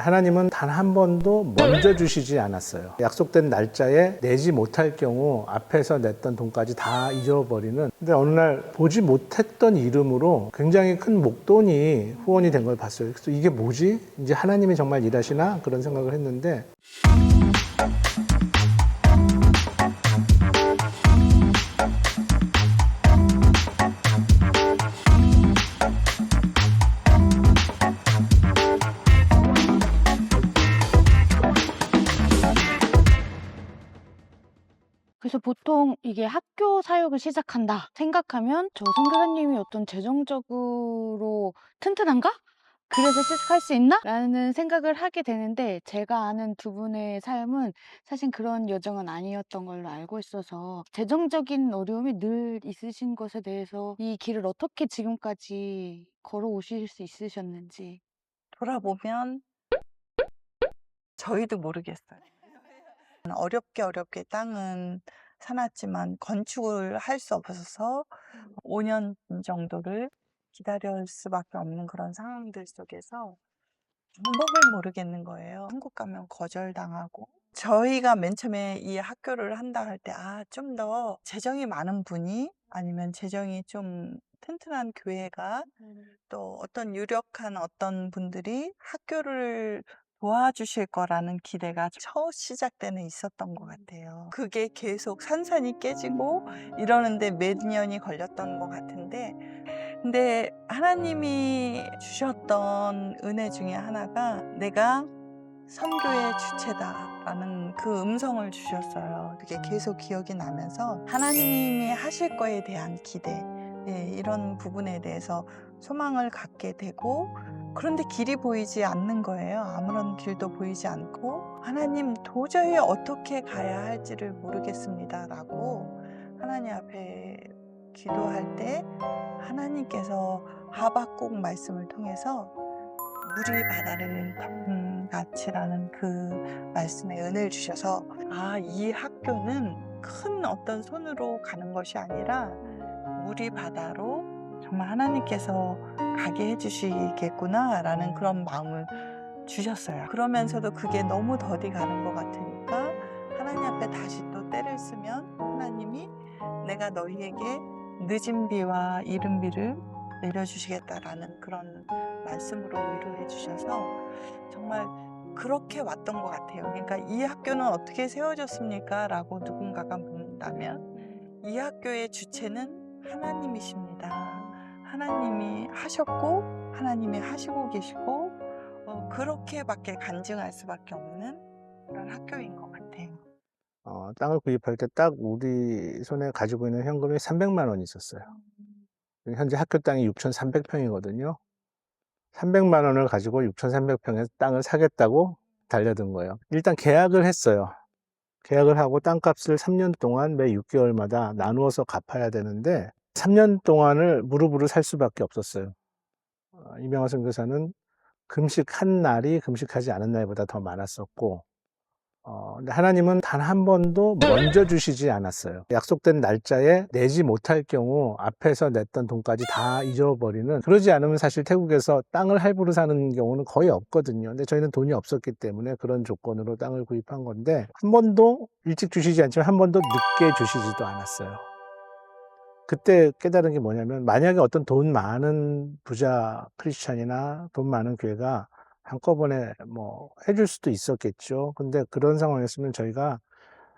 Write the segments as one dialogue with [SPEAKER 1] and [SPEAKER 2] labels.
[SPEAKER 1] 하나님은 단 한 번도 먼저 주시지 않았어요. 약속된 날짜에 내지 못할 경우 앞에서 냈던 돈까지 다 잊어버리는. 근데 어느 날 보지 못했던 이름으로 굉장히 큰 목돈이 후원이 된 걸 봤어요. 그래서 이게 뭐지? 이제 하나님이 정말 일하시나? 그런 생각을 했는데,
[SPEAKER 2] 그래서 보통 이게 학교 사역을 시작한다 생각하면 저 선교사님이 어떤 재정적으로 튼튼한가? 그래서 시작할 수 있나? 라는 생각을 하게 되는데 제가 아는 두 분의 삶은 사실 그런 여정은 아니었던 걸로 알고 있어서 재정적인 어려움이 늘 있으신 것에 대해서 이 길을 어떻게 지금까지 걸어오실 수 있으셨는지.
[SPEAKER 3] 돌아보면 저희도 모르겠어요. 어렵게 땅은 사놨지만 건축을 할 수 없어서 5년 정도를 기다릴 수밖에 없는 그런 상황들 속에서 방법을 모르겠는 거예요. 한국 가면 거절당하고. 저희가 맨 처음에 이 학교를 한다 할 때 좀 더 재정이 많은 분이 아니면 재정이 좀 튼튼한 교회가 또 어떤 유력한 어떤 분들이 학교를 도와주실 거라는 기대가 첫 시작 때는 있었던 것 같아요. 그게 계속 산산이 깨지고 이러는데 몇 년이 걸렸던 것 같은데, 근데 하나님이 주셨던 은혜 중에 하나가 내가 선교의 주체다라는 그 음성을 주셨어요. 그게 계속 기억이 나면서 하나님이 하실 거에 대한 기대, 이런 부분에 대해서 소망을 갖게 되고, 그런데 길이 보이지 않는 거예요. 아무런 길도 보이지 않고 하나님 도저히 어떻게 가야 할지를 모르겠습니다라고 하나님 앞에 기도할 때 하나님께서 하박국 말씀을 통해서 물이 바다를 덮음같이라는 그 말씀에 은혜를 주셔서 이 학교는 큰 어떤 손으로 가는 것이 아니라 물이 바다로 정말 하나님께서 가게 해주시겠구나라는 그런 마음을 주셨어요. 그러면서도 그게 너무 더디 가는 것 같으니까 하나님 앞에 다시 또 때를 쓰면 하나님이 내가 너희에게 늦은 비와 이른 비를 내려주시겠다라는 그런 말씀으로 위로해 주셔서 정말 그렇게 왔던 것 같아요. 그러니까 이 학교는 어떻게 세워졌습니까? 라고 누군가가 묻는다면 이 학교의 주체는 하나님이십니다. 하나님이 하셨고 하나님이 하시고 계시고 그렇게밖에 간증할 수밖에 없는 그런 학교인 것 같아요.
[SPEAKER 1] 땅을 구입할 때 딱 우리 손에 가지고 있는 현금이 300만 원이 있었어요. 현재 학교 땅이 6,300평이거든요. 300만 원을 가지고 6,300평의 땅을 사겠다고 달려든 거예요. 일단 계약을 했어요. 계약을 하고 땅값을 3년 동안 매 6개월마다 나누어서 갚아야 되는데 3년 동안을 무릎으로 살 수밖에 없었어요. 이명화 선교사는 금식한 날이 금식하지 않은 날보다 더 많았었고, 근데 하나님은 단 한 번도 먼저 주시지 않았어요. 약속된 날짜에 내지 못할 경우 앞에서 냈던 돈까지 다 잊어버리는. 그러지 않으면 사실 태국에서 땅을 할부로 사는 경우는 거의 없거든요. 근데 저희는 돈이 없었기 때문에 그런 조건으로 땅을 구입한 건데 한 번도 일찍 주시지 않지만 한 번도 늦게 주시지도 않았어요. 그때 깨달은 게 뭐냐면, 만약에 어떤 돈 많은 부자 크리스찬이나 돈 많은 교회가 한꺼번에 뭐 해줄 수도 있었겠죠. 근데 그런 상황이었으면 저희가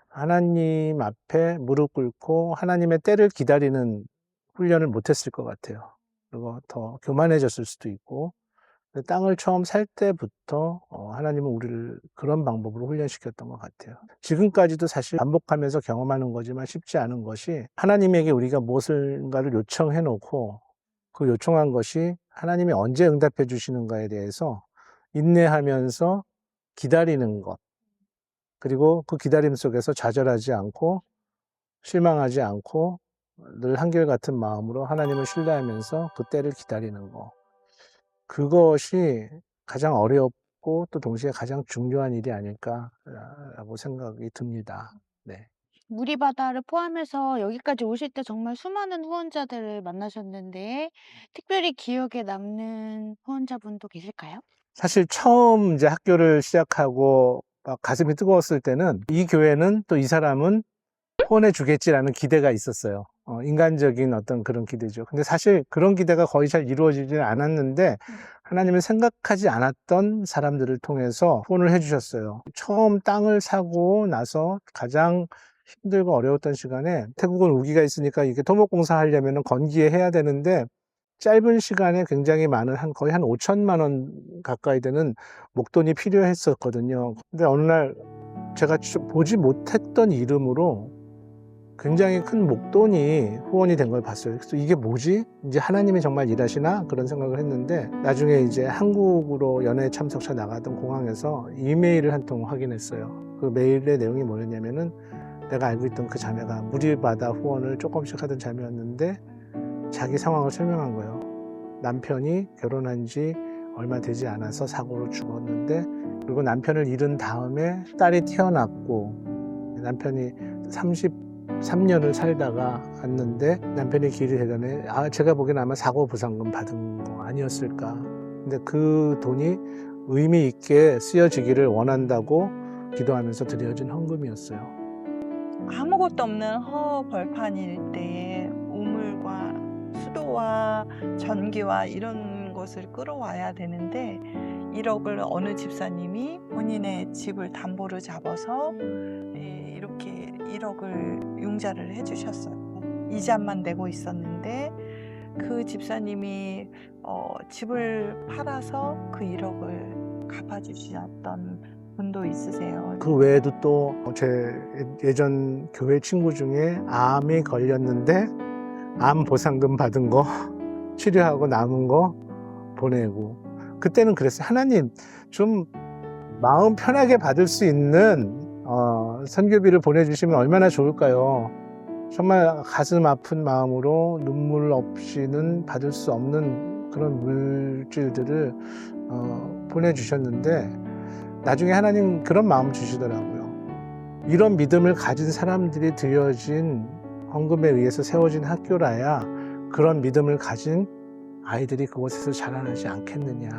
[SPEAKER 1] 하나님 앞에 무릎 꿇고 하나님의 때를 기다리는 훈련을 못했을 것 같아요. 그리고 더 교만해졌을 수도 있고. 근데 땅을 처음 살 때부터 하나님은 우리를 그런 방법으로 훈련시켰던 것 같아요. 지금까지도 사실 반복하면서 경험하는 거지만 쉽지 않은 것이, 하나님에게 우리가 무엇인가를 요청해 놓고 그 요청한 것이 하나님이 언제 응답해 주시는가에 대해서 인내하면서 기다리는 것, 그리고 그 기다림 속에서 좌절하지 않고 실망하지 않고 늘 한결같은 마음으로 하나님을 신뢰하면서 그 때를 기다리는 것, 그것이 가장 어렵고 또 동시에 가장 중요한 일이 아닐까라고 생각이 듭니다. 네.
[SPEAKER 2] 무리바다를 포함해서 여기까지 오실 때 정말 수많은 후원자들을 만나셨는데 특별히 기억에 남는 후원자분도 계실까요?
[SPEAKER 1] 사실 처음 이제 학교를 시작하고 막 가슴이 뜨거웠을 때는 이 교회는 또 이 사람은 후원해 주겠지라는 기대가 있었어요. 인간적인 어떤 그런 기대죠. 근데 사실 그런 기대가 거의 잘 이루어지지 않았는데 하나님은 생각하지 않았던 사람들을 통해서 후원을 해 주셨어요. 처음 땅을 사고 나서 가장 힘들고 어려웠던 시간에 태국은 우기가 있으니까 이게 토목공사 하려면 건기에 해야 되는데 짧은 시간에 굉장히 많은 거의 한 5천만 원 가까이 되는 목돈이 필요했었거든요. 근데 어느 날 제가 보지 못했던 이름으로 굉장히 큰 목돈이 후원이 된 걸 봤어요. 그래서 이게 뭐지? 이제 하나님이 정말 일하시나? 그런 생각을 했는데 나중에 이제 한국으로 연회 참석차 나가던 공항에서 이메일을 한 통 확인했어요. 그 메일의 내용이 뭐였냐면은 내가 알고 있던 그 자매가 무리바다 후원을 조금씩 하던 자매였는데 자기 상황을 설명한 거예요. 남편이 결혼한 지 얼마 되지 않아서 사고로 죽었는데 그리고 남편을 잃은 다음에 딸이 태어났고 남편이 33년을 살다가 왔는데 남편이 길이 되더니 제가 보기엔 아마 사고 보상금 받은 거 아니었을까. 근데 그 돈이 의미 있게 쓰여지기를 원한다고 기도하면서 드려진 헌금이었어요.
[SPEAKER 3] 아무것도 없는 허벌판일 때에 우물과 수도와 전기와 이런 것을 끌어와야 되는데 1억을 어느 집사님이 본인의 집을 담보로 잡아서 이렇게 1억을 융자를 해주셨어요. 이자만 내고 있었는데 그 집사님이 집을 팔아서 그 1억을 갚아주셨던 분도 있으세요.
[SPEAKER 1] 그 외에도 또 제 예전 교회 친구 중에 암이 걸렸는데 암 보상금 받은 거 치료하고 남은 거 보내고 그때는 그랬어요. 하나님 좀 마음 편하게 받을 수 있는 선교비를 보내주시면 얼마나 좋을까요? 정말 가슴 아픈 마음으로 눈물 없이는 받을 수 없는 그런 물질들을 보내주셨는데 나중에 하나님 그런 마음 주시더라고요. 이런 믿음을 가진 사람들이 드려진 헌금에 의해서 세워진 학교라야 그런 믿음을 가진 아이들이 그곳에서 자라나지 않겠느냐.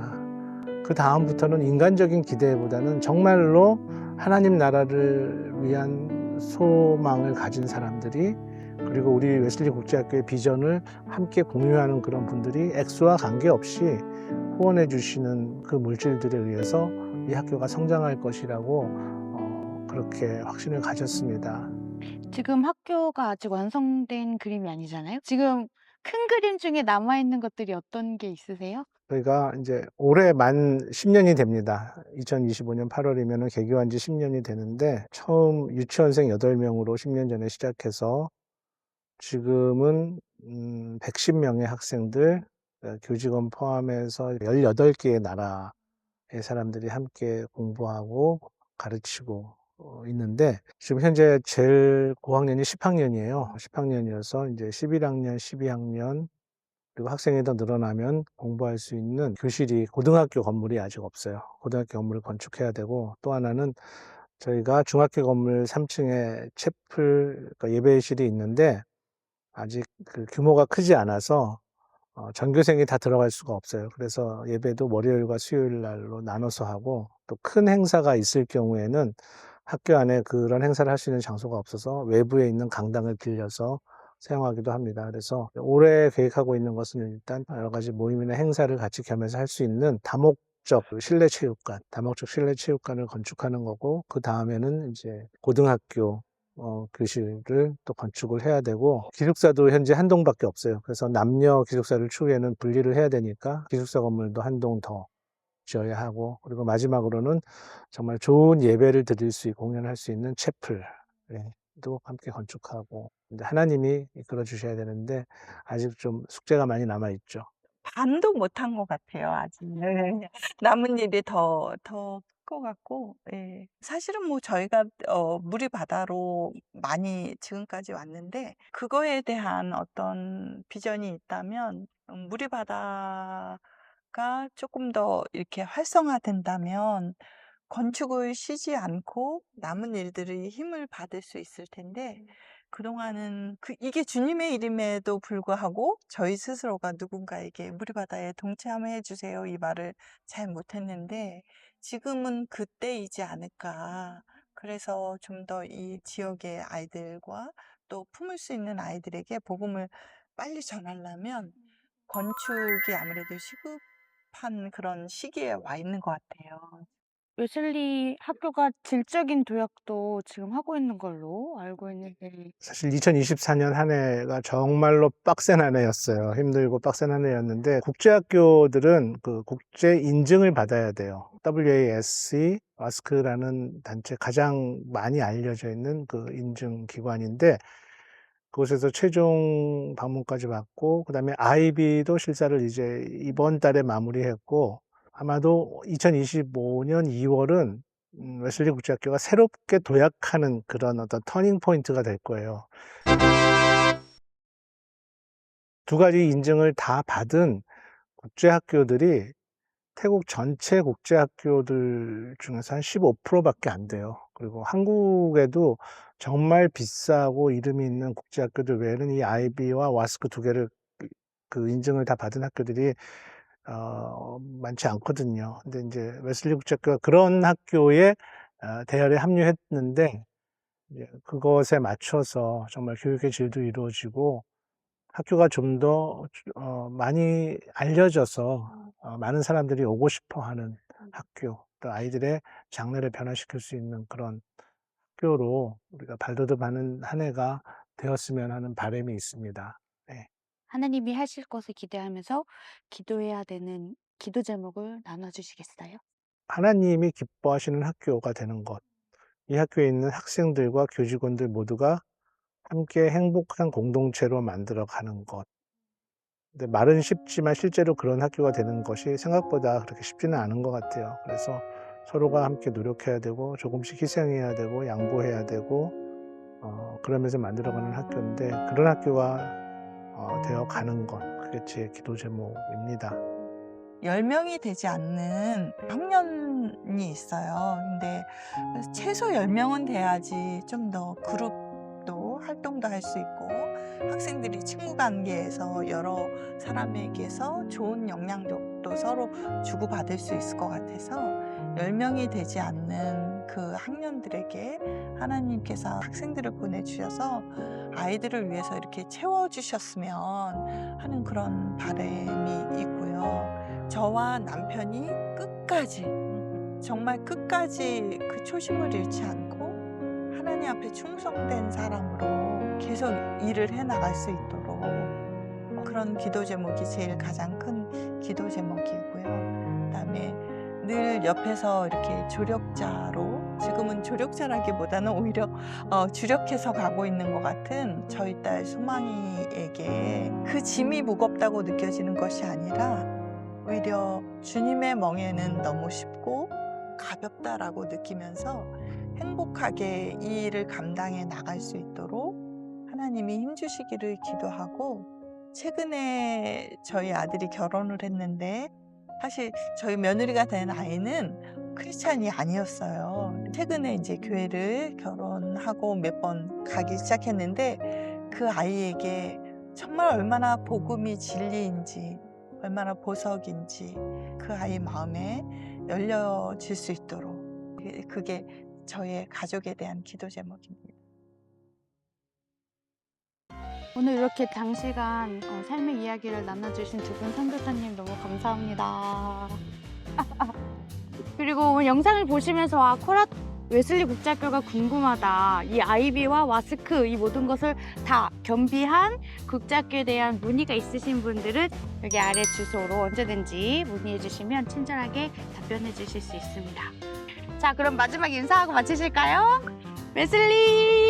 [SPEAKER 1] 그 다음부터는 인간적인 기대보다는 정말로 하나님 나라를 위한 소망을 가진 사람들이 그리고 우리 웨슬리 국제학교의 비전을 함께 공유하는 그런 분들이 액수와 관계없이 후원해 주시는 그 물질들에 의해서 이 학교가 성장할 것이라고 그렇게 확신을 가졌습니다.
[SPEAKER 2] 지금 학교가 아직 완성된 그림이 아니잖아요. 지금 큰 그림 중에 남아있는 것들이 어떤 게 있으세요?
[SPEAKER 1] 저희가 이제 올해 만 10년이 됩니다. 2025년 8월이면 개교한 지 10년이 되는데 처음 유치원생 8명으로 10년 전에 시작해서 지금은 110명의 학생들, 교직원 포함해서 18개의 나라의 사람들이 함께 공부하고 가르치고 있는데 지금 현재 제일 고학년이 10학년이에요. 10학년이어서 이제 11학년, 12학년 그리고 학생이 더 늘어나면 공부할 수 있는 교실이 고등학교 건물이 아직 없어요. 고등학교 건물을 건축해야 되고 또 하나는 저희가 중학교 건물 3층에 채플, 그러니까 예배실이 있는데 아직 그 규모가 크지 않아서 전교생이 다 들어갈 수가 없어요. 그래서 예배도 월요일과 수요일 날로 나눠서 하고 또 큰 행사가 있을 경우에는 학교 안에 그런 행사를 할 수 있는 장소가 없어서 외부에 있는 강당을 빌려서 사용하기도 합니다. 그래서 올해 계획하고 있는 것은 일단 여러 가지 모임이나 행사를 같이 겸해서 할 수 있는 다목적 실내 체육관을 건축하는 거고 그 다음에는 이제 고등학교 교실을 또 건축을 해야 되고 기숙사도 현재 한 동밖에 없어요. 그래서 남녀 기숙사를 추후에는 분리를 해야 되니까 기숙사 건물도 한 동 더 지어야 하고 그리고 마지막으로는 정말 좋은 예배를 드릴 수 있고 공연할 수 있는 채플도 함께 건축하고 이제 하나님이 이끌어 주셔야 되는데 아직 좀 숙제가 많이 남아 있죠.
[SPEAKER 3] 반도 못한 것 같아요, 아직. 남은 일이 더 클 것 같고, 예. 사실은 뭐 저희가 물이 바다로 많이 지금까지 왔는데, 그거에 대한 어떤 비전이 있다면, 물이 바다가 조금 더 이렇게 활성화된다면, 건축을 쉬지 않고 남은 일들이 힘을 받을 수 있을 텐데, 그동안은 이게 주님의 일임에도 불구하고 저희 스스로가 누군가에게 무리바다에 동참해 주세요 이 말을 잘 못했는데 지금은 그때이지 않을까. 그래서 좀 더 이 지역의 아이들과 또 품을 수 있는 아이들에게 복음을 빨리 전하려면 건축이 아무래도 시급한 그런 시기에 와 있는 것 같아요.
[SPEAKER 2] 웨슬리 학교가 질적인 도약도 지금 하고 있는 걸로 알고 있는데
[SPEAKER 1] 사실 2024년 한 해가 정말로 빡센 한 해였어요. 힘들고 빡센 한 해였는데 국제학교들은 그 국제 인증을 받아야 돼요. WASC, 와스크라는 단체 가장 많이 알려져 있는 그 인증 기관인데 그곳에서 최종 방문까지 받고 그다음에 IB도 실사를 이제 이번 달에 마무리했고 아마도 2025년 2월은 웨슬리 국제학교가 새롭게 도약하는 그런 어떤 터닝 포인트가 될 거예요. 두 가지 인증을 다 받은 국제학교들이 태국 전체 국제학교들 중에서 한 15%밖에 안 돼요. 그리고 한국에도 정말 비싸고 이름이 있는 국제학교들 외에는 이 IB와 와스크 두 개를 그 인증을 다 받은 학교들이 많지 않거든요. 근데 이제 웨슬리 국제학교가 그런 학교에 대열에 합류했는데 이제 그것에 맞춰서 정말 교육의 질도 이루어지고 학교가 좀 더 많이 알려져서 많은 사람들이 오고 싶어 하는 학교, 또 아이들의 장래를 변화시킬 수 있는 그런 학교로 우리가 발돋움하는 한 해가 되었으면 하는 바람이 있습니다. 네.
[SPEAKER 2] 하나님이 하실 것을 기대하면서 기도해야 되는 기도 제목을 나눠주시겠어요?
[SPEAKER 1] 하나님이 기뻐하시는 학교가 되는 것. 이 학교에 있는 학생들과 교직원들 모두가 함께 행복한 공동체로 만들어가는 것. 근데 말은 쉽지만 실제로 그런 학교가 되는 것이 생각보다 그렇게 쉽지는 않은 것 같아요. 그래서 서로가 함께 노력해야 되고 조금씩 희생해야 되고 양보해야 되고 그러면서 만들어가는 학교인데 그런 학교가 되어가는 것. 그게 제 기도 제목입니다.
[SPEAKER 3] 10명이 되지 않는 학년이 있어요. 근데 최소 10명은 돼야지 좀 더 그룹도 활동도 할 수 있고 학생들이 친구 관계에서 여러 사람에게서 좋은 영향력도 서로 주고받을 수 있을 것 같아서 10명이 되지 않는 그 학년들에게 하나님께서 학생들을 보내주셔서 아이들을 위해서 이렇게 채워주셨으면 하는 그런 바람이 있고요. 저와 남편이 끝까지 정말 끝까지 그 초심을 잃지 않고 하나님 앞에 충성된 사람으로 계속 일을 해나갈 수 있도록 그런 기도 제목이 제일 가장 큰 기도 제목이고요. 그다음에 늘 옆에서 이렇게 조력자로 지금은 조력자라기보다는 오히려 주력해서 가고 있는 것 같은 저희 딸 소망이에게 그 짐이 무겁다고 느껴지는 것이 아니라 오히려 주님의 멍에는 너무 쉽고 가볍다라고 느끼면서 행복하게 이 일을 감당해 나갈 수 있도록 하나님이 힘주시기를 기도하고 최근에 저희 아들이 결혼을 했는데 사실 저희 며느리가 된 아이는 크리스찬이 아니었어요. 최근에 이제 교회를 결혼하고 몇 번 가기 시작했는데 그 아이에게 정말 얼마나 복음이 진리인지 얼마나 보석인지 그 아이 마음에 열려질 수 있도록 그게 저의 가족에 대한 기도 제목입니다.
[SPEAKER 2] 오늘 이렇게 장시간 삶의 이야기를 나눠주신 두 분 선교사님 너무 감사합니다. 그리고 영상을 보시면서 코라 웨슬리 국제학교가 궁금하다. 이 IB와 와스크 이 모든 것을 다 겸비한 국제학교에 대한 문의가 있으신 분들은 여기 아래 주소로 언제든지 문의해 주시면 친절하게 답변해 주실 수 있습니다. 자, 그럼 마지막 인사하고 마치실까요? 웨슬리!